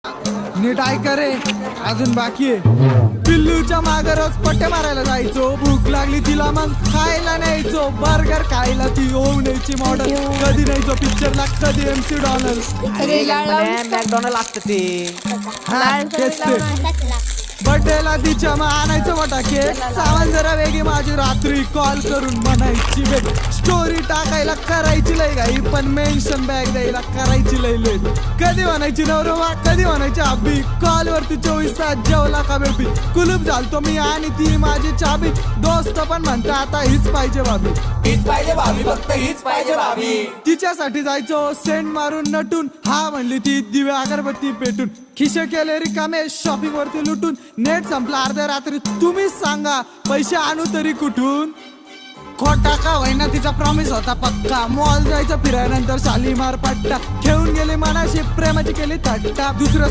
नीट ऐका रे, अजून बाकी आहे. पिल्लूच्या मागे रोज पट्टे मारायला जायचो. भूक लागली तिला मग खायला न्यायचो. बर्गर खायला ती होऊन न्यायची मॉडल. कधी न्यायचो पिक्चरला, कधी MC डॉनल्ड. मॅकडॉनल्ड असतं ते. हा तेच ते. बर्थडेला तिच्या मग आणायचं फटाके. सामान जरा वेगळी माझी रात्री कॉल करून म्हणायची भेट. स्टोरी टाकायला करायची लय घाई, पण मेन्शन बॅग द्यायला करायची लय लेट. कधी म्हणायची नवरोबा, कधी म्हणायची अब्बी. कॉल वरती 24 तास जेवला का बेबी. कुलूप झालतो मी आणि ती माझी चाबी. दोस्त पण म्हणता आता हीच पाहिजे भाभी. हीच पाहिजे भाभी, फक्त हीच पाहिजे भाभी. तिच्यासाठी जायचो सेंट मारून नटून. हा म्हणली ती दिव्या अगरबत्ती पेटून. खिशे केले रिकामे शॉपिंग वरती लुटून. नेट संपला अर्ध्या रात्री, तुम्हीच सांगा पैसे आणू तरी कुठून. खोटा का होईना तिचा प्रॉमिस होता पक्का. मॉल जायचं फिरायनंतर शालीमार पट्टा. घेऊन गेली मनाशी प्रेमाची केली थट्टा. दुसरं